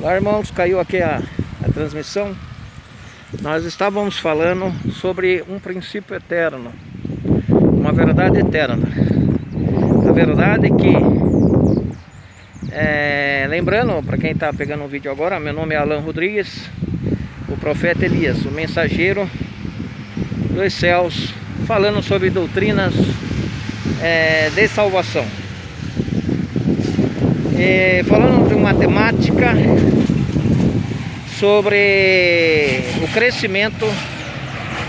Olá, irmãos, caiu aqui a transmissão. Nós estávamos falando sobre um princípio eterno, uma verdade eterna. A verdade é que, lembrando, para quem está pegando o vídeo agora, meu nome é Alan Rodrigues, o profeta Elias, o mensageiro dos céus, falando sobre doutrinas de salvação. Falando de uma temática sobre o crescimento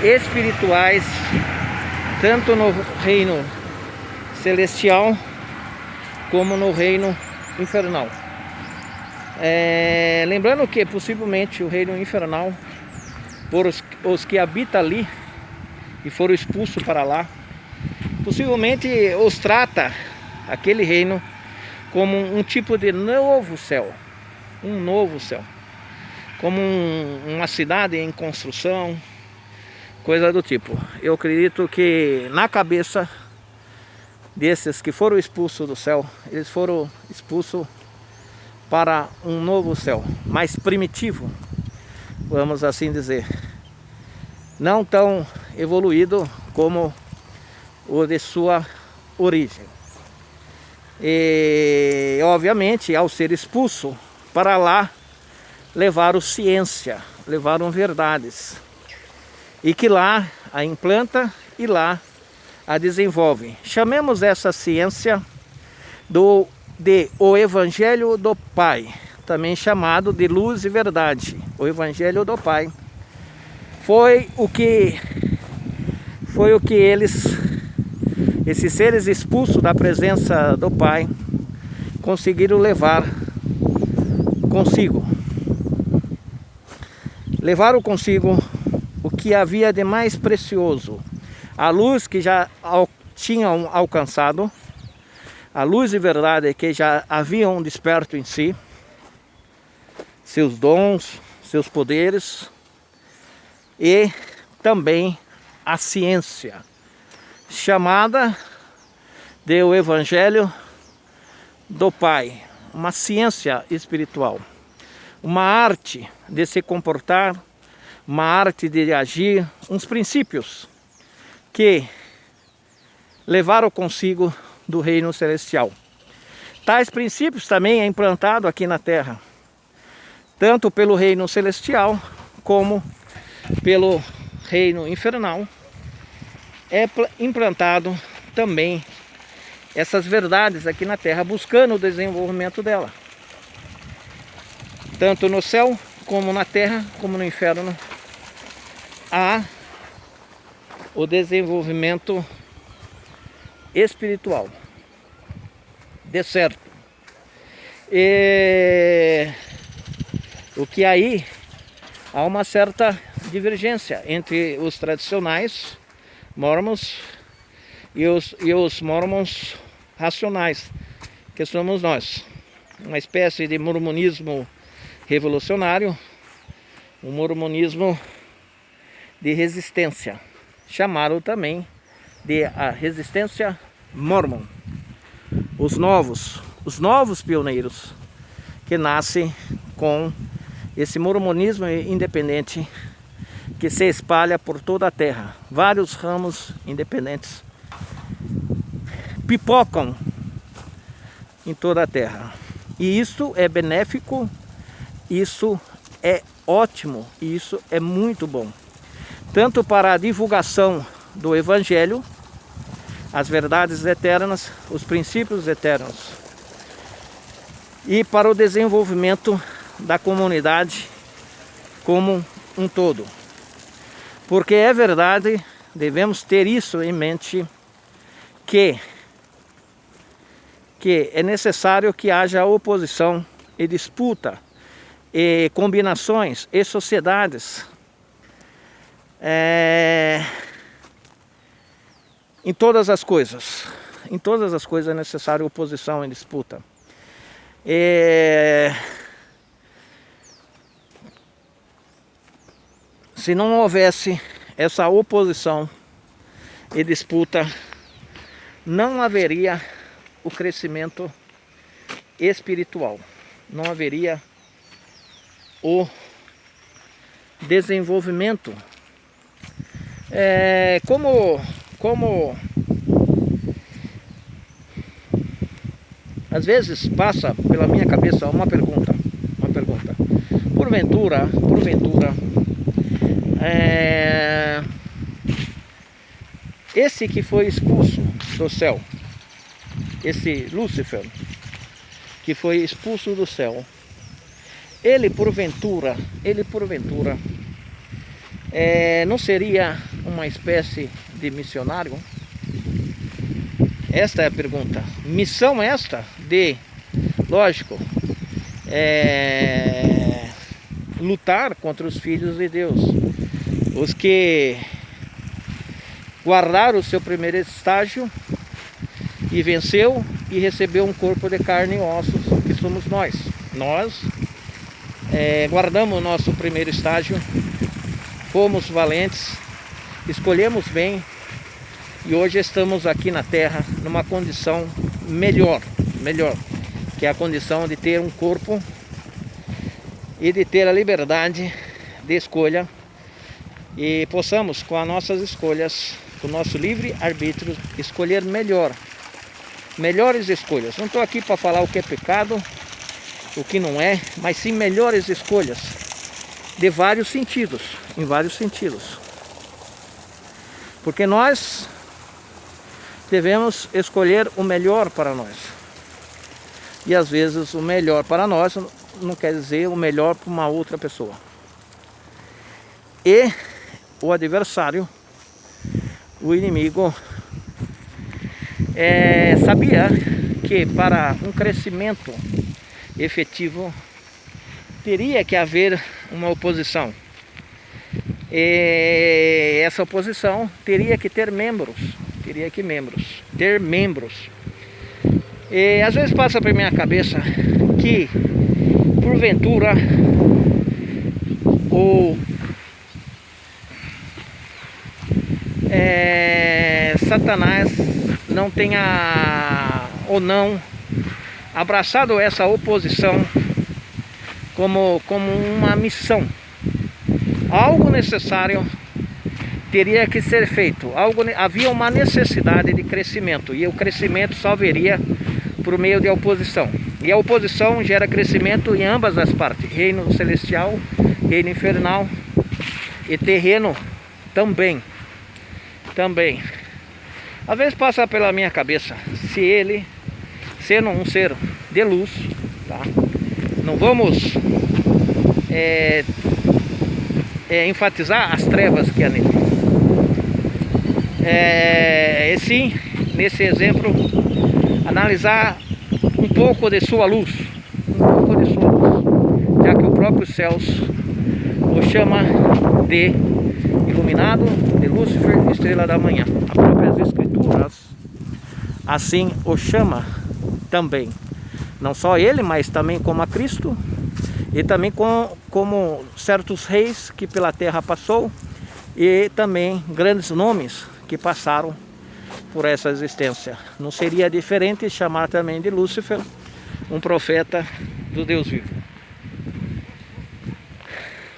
espirituais, tanto no reino celestial como no reino infernal. Lembrando que possivelmente o reino infernal, por os que habitam ali e foram expulsos para lá, possivelmente os trata aquele reino como um tipo de novo céu, um novo céu, como uma cidade em construção, coisa do tipo. Eu acredito que na cabeça desses que foram expulsos do céu, eles foram expulsos para um novo céu, mais primitivo, vamos assim dizer, não tão evoluído como o de sua origem. E obviamente, ao ser expulso para lá, levaram ciência, levaram verdades, e que lá a implanta e lá a desenvolve. Chamemos essa ciência de o Evangelho do Pai, também chamado de luz e verdade. O Evangelho do Pai foi o que esses seres expulsos da presença do Pai conseguiram levar consigo. Levaram consigo o que havia de mais precioso, a luz que já tinham alcançado, a luz de verdade que já haviam desperto em si, seus dons, seus poderes, e também a ciência, chamada de o Evangelho do Pai, uma ciência espiritual, uma arte de se comportar, uma arte de agir, uns princípios que levaram consigo do reino celestial. Tais princípios também é implantado aqui na terra, tanto pelo reino celestial como pelo reino infernal. É implantado também essas verdades aqui na terra, buscando o desenvolvimento dela, tanto no céu como na terra, como no inferno, há o desenvolvimento espiritual, de certo. E o que aí há uma certa divergência entre os tradicionais mormons e os mormons racionais, que somos nós, uma espécie de mormonismo revolucionário, um mormonismo de resistência, chamado também de a resistência mormon. Os novos pioneiros que nascem com esse mormonismo independente que se espalha por toda a terra. Vários ramos independentes pipocam em toda a terra. E isso é benéfico, isso é ótimo, e isso é muito bom. Tanto para a divulgação do Evangelho, as verdades eternas, os princípios eternos, e para o desenvolvimento da comunidade como um todo. Porque é verdade, devemos ter isso em mente, que é necessário que haja oposição e disputa, e combinações, e sociedades, em todas as coisas. Em todas as coisas é necessário oposição e disputa. Se não houvesse essa oposição e disputa, não haveria o crescimento espiritual, não haveria o desenvolvimento. Como às vezes passa pela minha cabeça uma pergunta. Porventura, esse que foi expulso do céu, esse Lúcifer, que foi expulso do céu, ele porventura, não seria uma espécie de missionário? Esta é a pergunta. Missão esta de, lógico, lutar contra os filhos de Deus, os que guardaram o seu primeiro estágio e venceu e recebeu um corpo de carne e ossos, que somos nós. Nós guardamos o nosso primeiro estágio, fomos valentes, escolhemos bem e hoje estamos aqui na Terra numa condição melhor, que é a condição de ter um corpo e de ter a liberdade de escolha, e possamos, com as nossas escolhas, com o nosso livre arbítrio, escolher melhores escolhas. Não estou aqui para falar o que é pecado, o que não é, mas sim melhores escolhas de vários sentidos, em vários sentidos. Porque nós devemos escolher o melhor para nós. E às vezes o melhor para nós não quer dizer o melhor para uma outra pessoa. E o adversário, o inimigo, sabia que para um crescimento efetivo teria que haver uma oposição. E essa oposição teria que ter membros. E às vezes passa para minha cabeça que, porventura, Satanás não tenha ou não abraçado essa oposição como uma missão. Algo necessário teria que ser feito. Havia uma necessidade de crescimento, e o crescimento só viria por meio de oposição. E a oposição gera crescimento em ambas as partes: reino celestial, reino infernal e terreno também. Às vezes passa pela minha cabeça, se ele, sendo um ser de luz, tá? Não vamos enfatizar as trevas que há nele. E sim, nesse exemplo, analisar um pouco de sua luz, já que o próprio céus o chama de iluminado, de Lúcifer, estrela da manhã. As próprias escrituras assim o chama também. Não só ele, mas também como a Cristo, e também como certos reis que pela terra passou, e também grandes nomes que passaram por essa existência. Não seria diferente chamar também de Lúcifer um profeta do Deus vivo.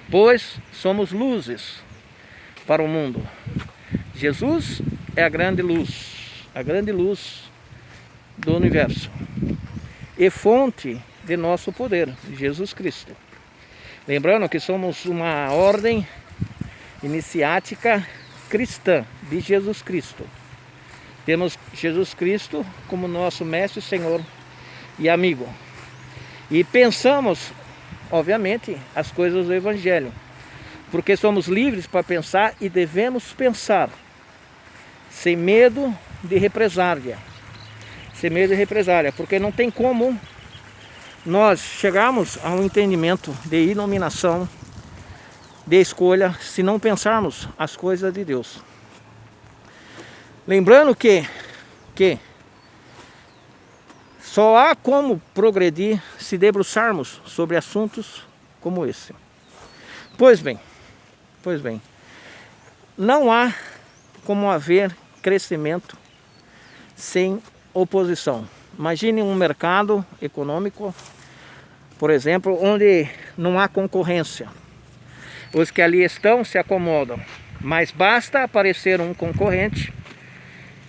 Pois somos luzes para o mundo. Jesus é a grande luz do universo e fonte de nosso poder, Jesus Cristo. Lembrando que somos uma ordem iniciática cristã de Jesus Cristo. Temos Jesus Cristo como nosso mestre, Senhor e amigo. E pensamos, obviamente, as coisas do Evangelho, porque somos livres para pensar e devemos pensar sem medo de represália. Porque não tem como nós chegarmos a um entendimento de iluminação, de escolha, se não pensarmos as coisas de Deus. Lembrando que só há como progredir se debruçarmos sobre assuntos como esse. Pois bem, não há como haver crescimento sem oposição. Imagine um mercado econômico por exemplo, onde não há concorrência. Os que ali estão se acomodam, mas basta aparecer um concorrente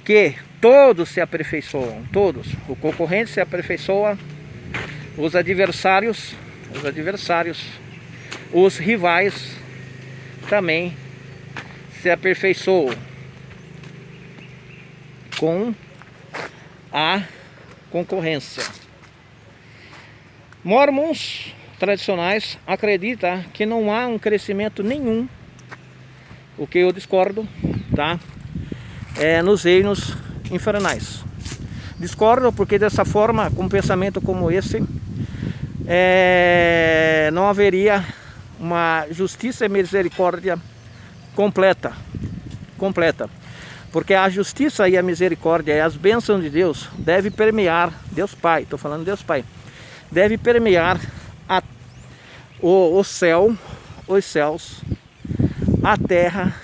que todos se aperfeiçoam, todos. O concorrente se aperfeiçoa, os adversários, os rivais também se aperfeiçoam com a concorrência. Mormons tradicionais acreditam que não há um crescimento nenhum, o que eu discordo, tá? Nos reinos infernais. Discordo porque dessa forma, com um pensamento como esse, não haveria uma justiça e misericórdia completa. Porque a justiça e a misericórdia e as bênçãos de Deus devem permear, Deus Pai, estou falando Deus Pai, deve permear o céu, os céus, a terra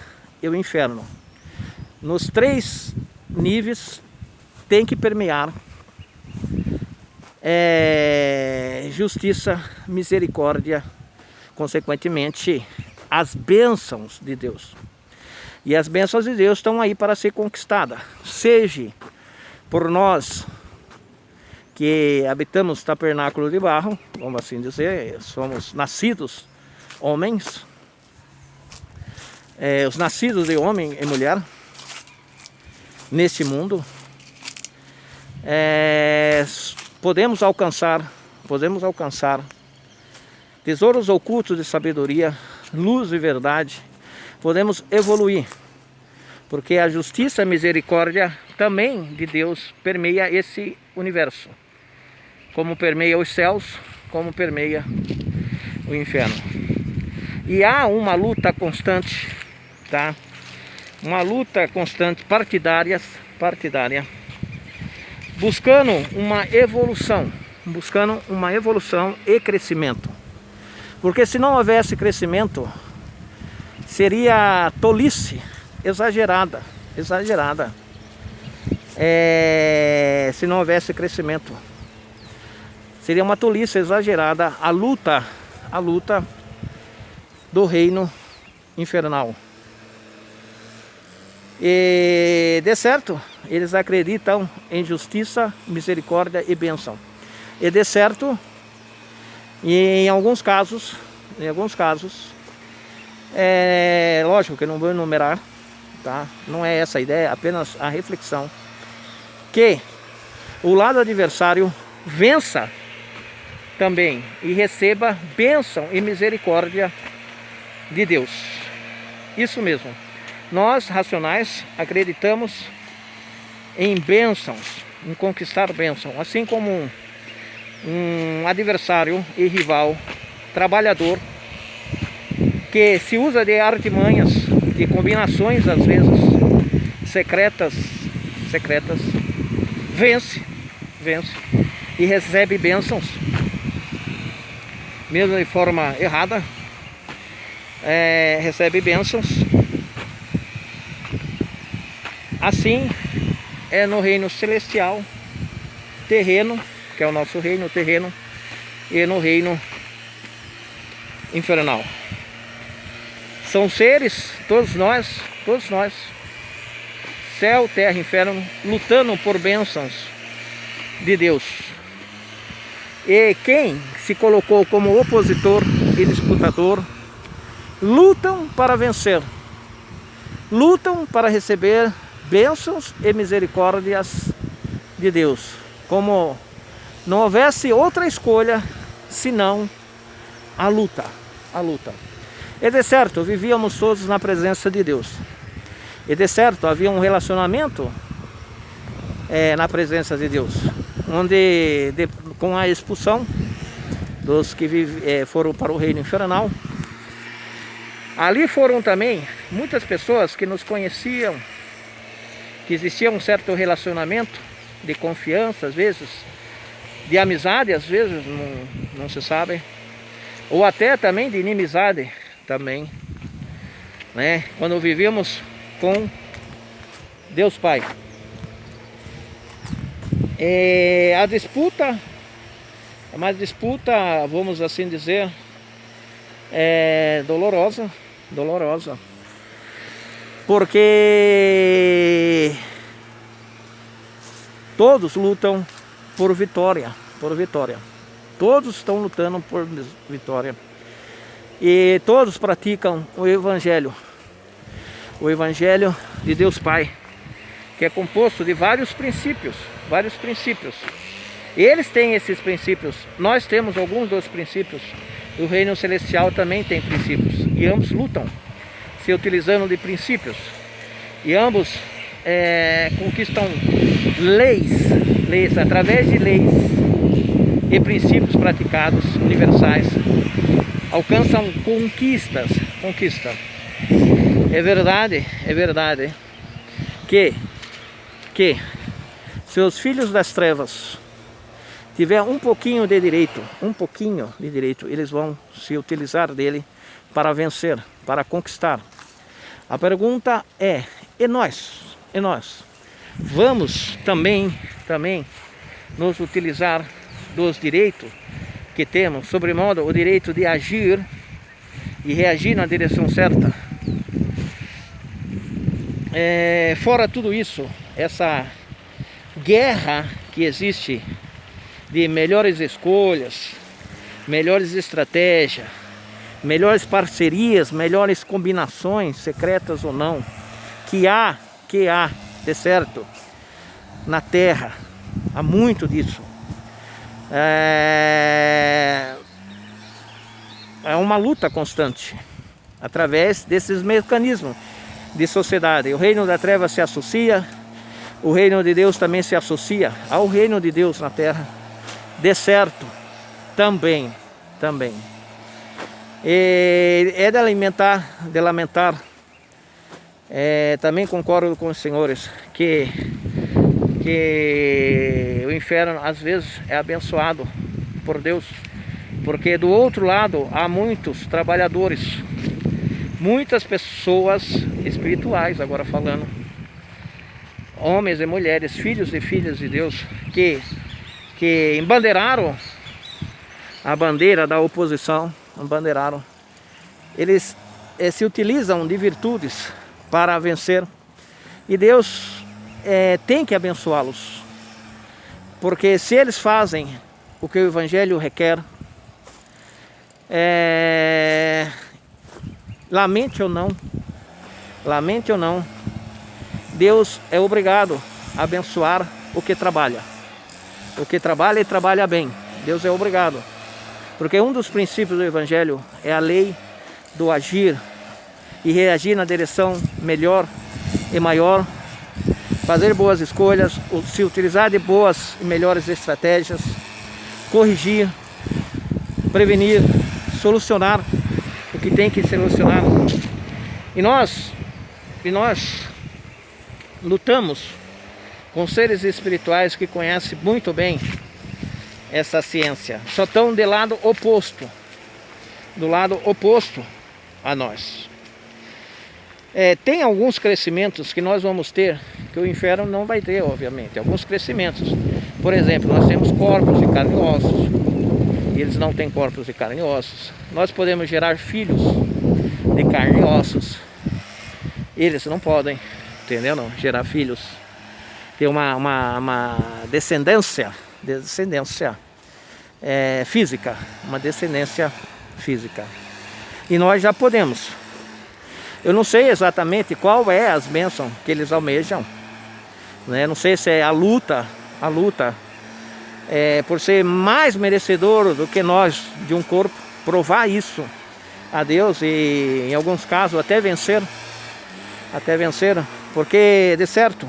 e o inferno. Nos 3 níveis tem que permear justiça, misericórdia, consequentemente as bênçãos de Deus. E as bênçãos de Deus estão aí para ser conquistadas, seja por nós que habitamos tabernáculo de barro, vamos assim dizer, somos nascidos homens, os nascidos de homem e mulher neste mundo, podemos alcançar tesouros ocultos de sabedoria, luz e verdade, podemos evoluir, porque a justiça e a misericórdia também de Deus permeia esse universo, como permeia os céus, como permeia o inferno. E há uma luta constante, tá? Uma luta constante partidária, buscando uma evolução e crescimento. Porque se não houvesse crescimento, seria tolice exagerada. Se não houvesse crescimento, seria uma tolice exagerada a luta do reino infernal. E de certo, eles acreditam em justiça, misericórdia e bênção. E de certo, e em alguns casos, lógico que não vou enumerar, tá? Não é essa a ideia, apenas a reflexão, que o lado adversário vença também e receba bênção e misericórdia de Deus. Isso mesmo. Nós, racionais, acreditamos em bênçãos, em conquistar bênção, assim como um adversário e rival, trabalhador, que se usa de artimanhas, de combinações às vezes secretas, vence e recebe bênçãos, mesmo de forma errada, recebe bênçãos. Assim é no reino celestial, terreno, que é o nosso reino terreno, e no reino infernal. São seres, todos nós, céu, terra, inferno, lutando por bênçãos de Deus. E quem se colocou como opositor e disputador, lutam para vencer, lutam para receber bênçãos e misericórdias de Deus, como não houvesse outra escolha senão a luta. E de certo, vivíamos todos na presença de Deus. E de certo, havia um relacionamento na presença de Deus, onde com a expulsão dos que foram para o reino infernal, ali foram também muitas pessoas que nos conheciam, que existia um certo relacionamento de confiança, às vezes, de amizade, às vezes, não se sabe, ou até também de inimizade, também, né? Quando vivíamos com Deus Pai. A disputa É uma disputa, vamos assim dizer, dolorosa, porque todos lutam por vitória, todos estão lutando por vitória, e todos praticam o Evangelho de Deus Pai, que é composto de vários princípios. Eles têm esses princípios, nós temos alguns dos princípios. O reino celestial também tem princípios, e ambos lutam, se utilizando de princípios, e ambos conquistam leis, através de leis e princípios praticados, universais, alcançam conquista. É verdade que se os filhos das trevas tiver um pouquinho de direito, eles vão se utilizar dele para vencer, para conquistar. A pergunta é, e nós? Vamos também nos utilizar dos direitos que temos, sobremodo o direito de agir e reagir na direção certa? Fora tudo isso, essa guerra que existe de melhores escolhas, melhores estratégias, melhores parcerias, melhores combinações, secretas ou não, que há de certo na Terra, há muito disso. É uma luta constante através desses mecanismos de sociedade. O reino da treva se associa, o reino de Deus também se associa ao reino de Deus na Terra, de certo, também. E é de lamentar, também concordo com os senhores, que o inferno às vezes é abençoado por Deus, porque do outro lado há muitos trabalhadores, muitas pessoas espirituais, agora falando, homens e mulheres, filhos e filhas de Deus, que embandeiraram a bandeira da oposição, eles se utilizam de virtudes para vencer, e Deus tem que abençoá-los, porque se eles fazem o que o Evangelho requer, lamente ou não, Deus é obrigado a abençoar o que trabalha. O que trabalha e trabalha bem, Deus é obrigado. Porque um dos princípios do Evangelho é a lei do agir e reagir na direção melhor e maior, fazer boas escolhas, se utilizar de boas e melhores estratégias, corrigir, prevenir, solucionar o que tem que ser solucionado. E nós lutamos com seres espirituais que conhecem muito bem essa ciência, só estão do lado oposto a nós. Tem alguns crescimentos que nós vamos ter, que o inferno não vai ter, obviamente. Alguns crescimentos, por exemplo, nós temos corpos de carne e ossos, e eles não têm corpos de carne e ossos. Nós podemos gerar filhos de carne e ossos, eles não podem, entendeu? Não, gerar filhos, ter uma descendência física, uma descendência física. E nós já podemos. Eu não sei exatamente qual é as bênçãos que eles almejam, né? Não sei se é a luta por ser mais merecedor do que nós de um corpo, provar isso a Deus e em alguns casos até vencer, porque de certo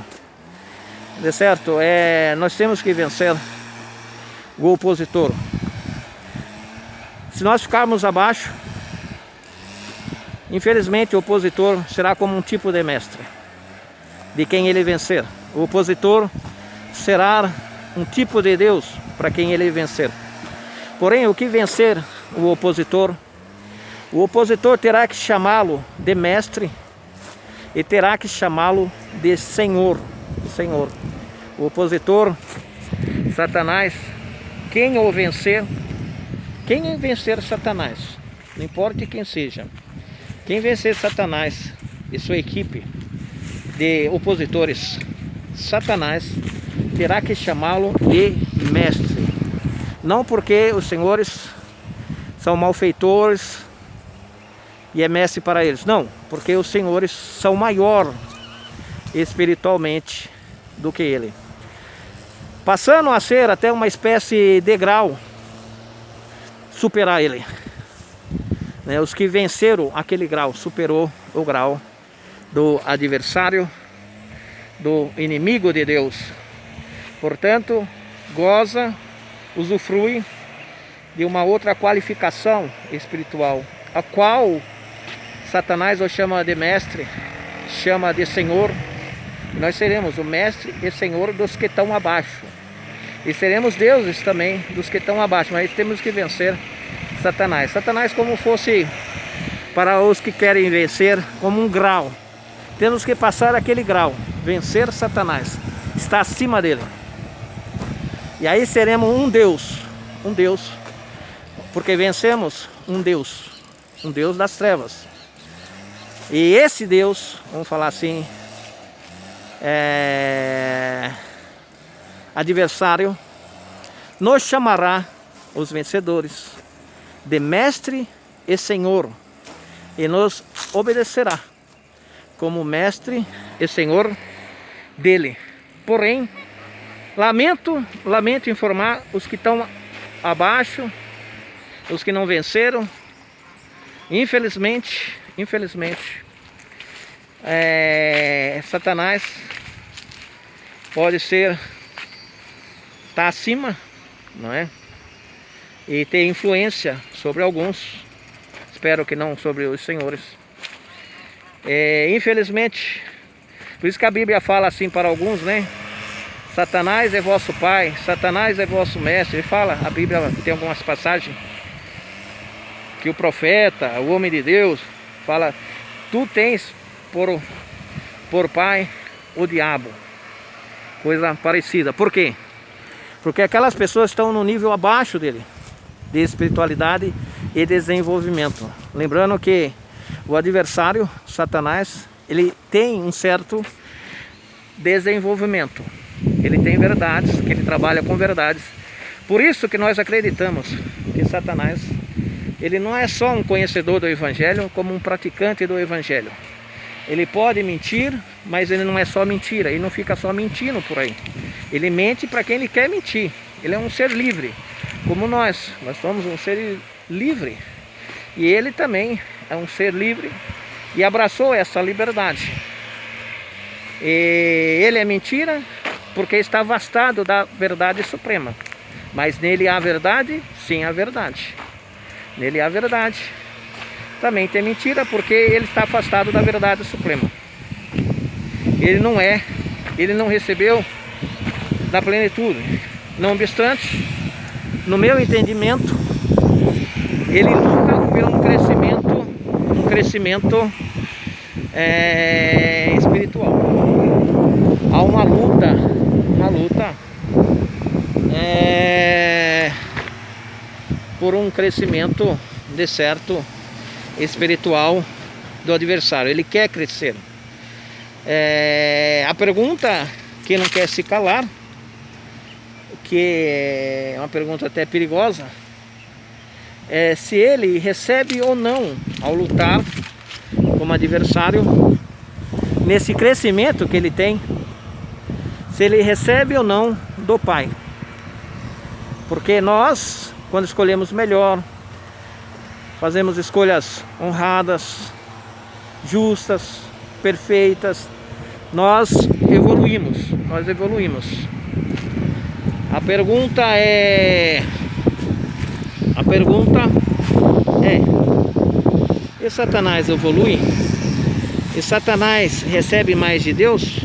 nós temos que vencer o opositor. Se nós ficarmos abaixo, infelizmente o opositor será como um tipo de mestre de quem ele vencer. O opositor será um tipo de Deus para quem ele vencer. Porém, o que vencer o opositor terá que chamá-lo de mestre e terá que chamá-lo de Senhor. O opositor, Satanás, quem vencer Satanás, não importa quem seja, quem vencer Satanás e sua equipe de opositores, Satanás terá que chamá-lo de mestre. Não porque os senhores são malfeitores e é mestre para eles, não, porque os senhores são maior espiritualmente do que ele, passando a ser até uma espécie de grau, superar ele, né? Os que venceram aquele grau, superou o grau do adversário, do inimigo de Deus. Portanto, goza, usufrui de uma outra qualificação espiritual, a qual Satanás o chama de mestre, chama de senhor. Nós seremos o mestre e senhor dos que estão abaixo, e seremos deuses também dos que estão abaixo, mas temos que vencer Satanás. Satanás como fosse, para os que querem vencer, como um grau. Temos que passar aquele grau, vencer Satanás, está acima dele. E aí seremos um Deus, porque vencemos um Deus das trevas. E esse Deus, vamos falar assim, adversário, nos chamará, os vencedores, de mestre e senhor, e nos obedecerá como mestre e senhor dele. Porém, lamento informar os que estão abaixo, os que não venceram, infelizmente, Satanás pode ser, está acima, não é? E ter influência sobre alguns, espero que não sobre os senhores. Infelizmente, por isso que a Bíblia fala assim para alguns, né? Satanás é vosso pai, Satanás é vosso mestre. Ele fala, a Bíblia tem algumas passagens que o profeta, o homem de Deus, fala: tu tens por pai o diabo, coisa parecida. Por quê? Porque aquelas pessoas estão no nível abaixo dele, de espiritualidade e desenvolvimento. Lembrando que o adversário, Satanás, ele tem um certo desenvolvimento. Ele tem verdades, que ele trabalha com verdades. Por isso que nós acreditamos que Satanás, ele não é só um conhecedor do Evangelho, como um praticante do Evangelho. Ele pode mentir, mas ele não é só mentira, ele não fica só mentindo por aí. Ele mente para quem ele quer mentir. Ele é um ser livre, como nós somos um ser livre. E ele também é um ser livre e abraçou essa liberdade. E ele é mentira porque está afastado da verdade suprema. Mas nele há verdade, sim, há verdade. Nele há verdade. Também tem mentira porque ele está afastado da verdade suprema. Ele não recebeu da plenitude. Não obstante, no meu entendimento, ele luta por um crescimento espiritual. Há uma luta por um crescimento de certo espiritual do adversário. Ele quer crescer. A pergunta que não quer se calar, que é uma pergunta até perigosa, é se ele recebe ou não, ao lutar como adversário, nesse crescimento que ele tem, se ele recebe ou não do Pai. Porque nós, quando escolhemos melhor, fazemos escolhas honradas, justas, perfeitas, nós evoluímos. A pergunta é, e Satanás evolui? E Satanás recebe mais de Deus?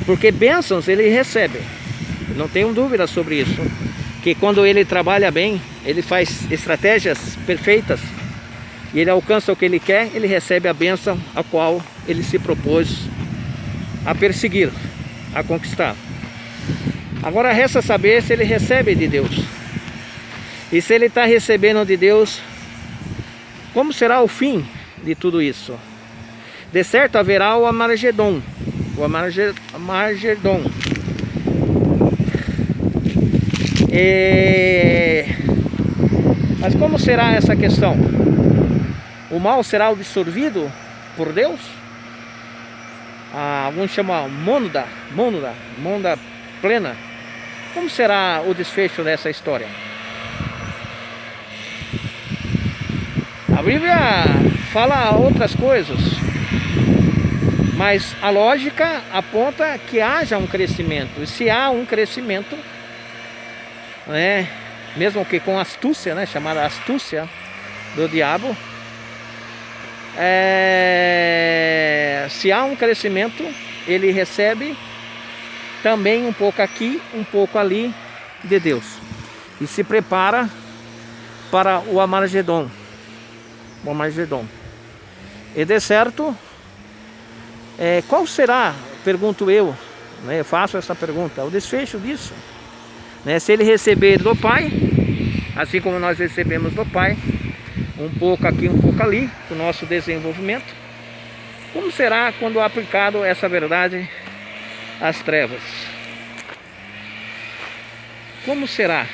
Porque bênçãos ele recebe, não tenho dúvida sobre isso. Que quando ele trabalha bem, ele faz estratégias perfeitas e ele alcança o que ele quer, ele recebe a bênção a qual ele se propôs a perseguir, a conquistar. Agora resta saber se ele recebe de Deus. E se ele está recebendo de Deus, como será o fim de tudo isso? De certo haverá o Amargedon. O Amargedon. Mas como será essa questão? O mal será absorvido por Deus? Alguns chamam monda plena. Como será o desfecho dessa história? A Bíblia fala outras coisas, mas a lógica aponta que haja um crescimento. E se há um crescimento, né, mesmo que com astúcia, né, chamada astúcia do diabo, se há um crescimento, ele recebe também um pouco aqui, um pouco ali de Deus, e se prepara para o Amargedon. O Amargedon. E de certo, qual será, pergunto eu, né, faço essa pergunta, o desfecho disso? Né, se ele receber do Pai, assim como nós recebemos do Pai, um pouco aqui, um pouco ali, do nosso desenvolvimento, como será quando aplicado essa verdade às trevas? Como será?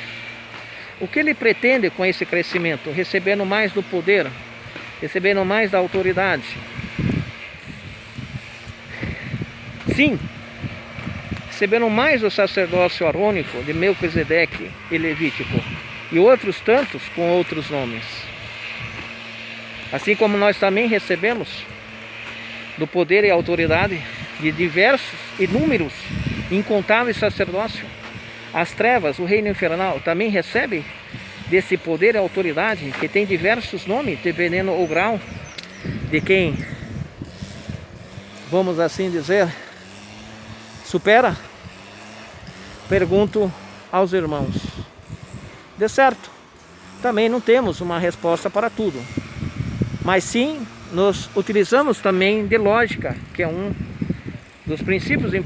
O que ele pretende com esse crescimento? Recebendo mais do poder, recebendo mais da autoridade? Sim, recebendo mais do sacerdócio arônico de Melquisedeque e Levítico, e outros tantos com outros nomes. Assim como nós também recebemos do poder e autoridade de diversos, inúmeros, incontáveis sacerdócios. As trevas, o reino infernal, também recebe desse poder e autoridade, que tem diversos nomes, dependendo do grau de quem, vamos assim dizer, supera. Pergunto aos irmãos. De certo, também não temos uma resposta para tudo, mas sim, nós utilizamos também de lógica, que é um dos princípios importantes